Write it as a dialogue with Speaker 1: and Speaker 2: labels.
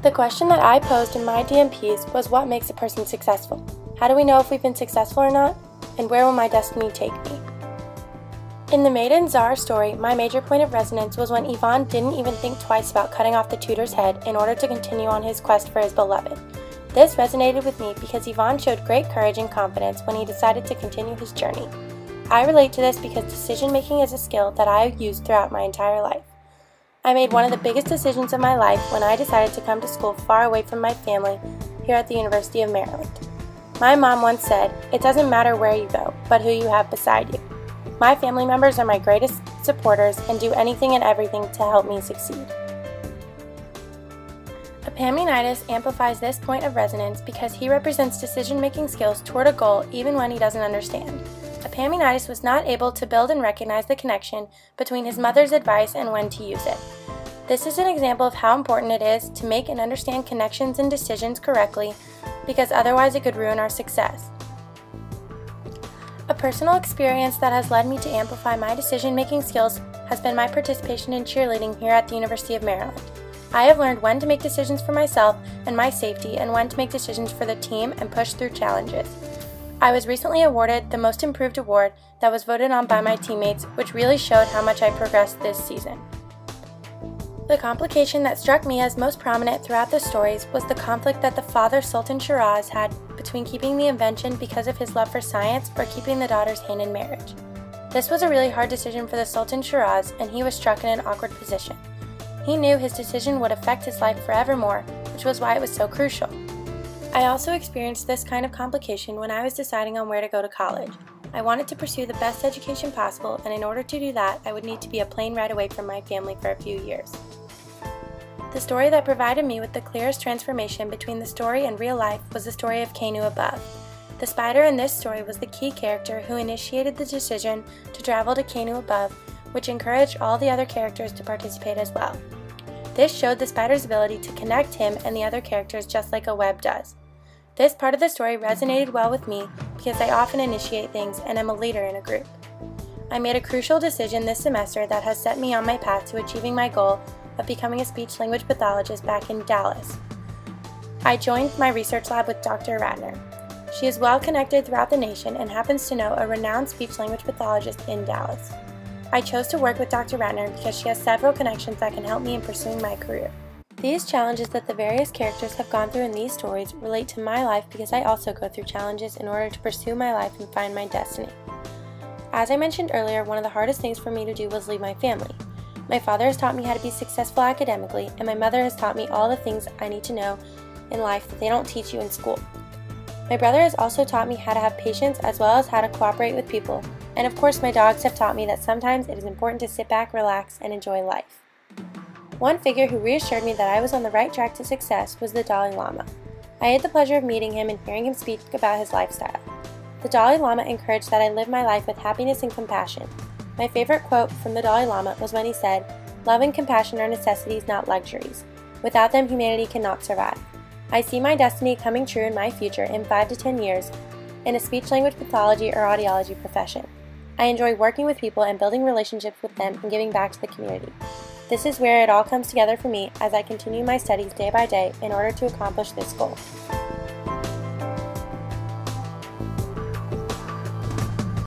Speaker 1: The question that I posed in my DMPs was, what makes a person successful? How do we know if we've been successful or not? And where will my destiny take me? In the Maiden Czar story, my major point of resonance was when Ivan didn't even think twice about cutting off the tutor's head in order to continue on his quest for his beloved. This resonated with me because Ivan showed great courage and confidence when he decided to continue his journey. I relate to this because decision-making is a skill that I have used throughout my entire life. I made one of the biggest decisions of my life when I decided to come to school far away from my family here at the University of Maryland. My mom once said, "It doesn't matter where you go, but who you have beside you." My family members are my greatest supporters and do anything and everything to help me succeed. Epaminondas amplifies this point of resonance because he represents decision-making skills toward a goal even when he doesn't understand. Epaminondas was not able to build and recognize the connection between his mother's advice and when to use it. This is an example of how important it is to make and understand connections and decisions correctly, because otherwise it could ruin our success. A personal experience that has led me to amplify my decision-making skills has been my participation in cheerleading here at the University of Maryland. I have learned when to make decisions for myself and my safety, and when to make decisions for the team and push through challenges. I was recently awarded the Most Improved Award that was voted on by my teammates, which really showed how much I progressed this season. The complication that struck me as most prominent throughout the stories was the conflict that the father, Sultan Shiraz, had between keeping the invention because of his love for science or keeping the daughter's hand in marriage. This was a really hard decision for the Sultan Shiraz, and he was struck in an awkward position. He knew his decision would affect his life forevermore, which was why it was so crucial. I also experienced this kind of complication when I was deciding on where to go to college. I wanted to pursue the best education possible, and in order to do that, I would need to be a plane ride away from my family for a few years. The story that provided me with the clearest transformation between the story and real life was the story of Kanu Above. The spider in this story was the key character who initiated the decision to travel to Kanu Above, which encouraged all the other characters to participate as well. This showed the spider's ability to connect him and the other characters just like a web does. This part of the story resonated well with me because I often initiate things and am a leader in a group. I made a crucial decision this semester that has set me on my path to achieving my goal of becoming a speech-language pathologist back in Dallas. I joined my research lab with Dr. Ratner. She is well connected throughout the nation and happens to know a renowned speech-language pathologist in Dallas. I chose to work with Dr. Ratner because she has several connections that can help me in pursuing my career. These challenges that the various characters have gone through in these stories relate to my life because I also go through challenges in order to pursue my life and find my destiny. As I mentioned earlier, one of the hardest things for me to do was leave my family. My father has taught me how to be successful academically, and my mother has taught me all the things I need to know in life that they don't teach you in school. My brother has also taught me how to have patience as well as how to cooperate with people, and of course my dogs have taught me that sometimes it is important to sit back, relax, and enjoy life. One figure who reassured me that I was on the right track to success was the Dalai Lama. I had the pleasure of meeting him and hearing him speak about his lifestyle. The Dalai Lama encouraged that I live my life with happiness and compassion. My favorite quote from the Dalai Lama was when he said, "Love and compassion are necessities, not luxuries. Without them, humanity cannot survive." I see my destiny coming true in my future in 5 to 10 years in a speech-language pathology or audiology profession. I enjoy working with people and building relationships with them and giving back to the community. This is where it all comes together for me as I continue my studies day by day in order to accomplish this goal.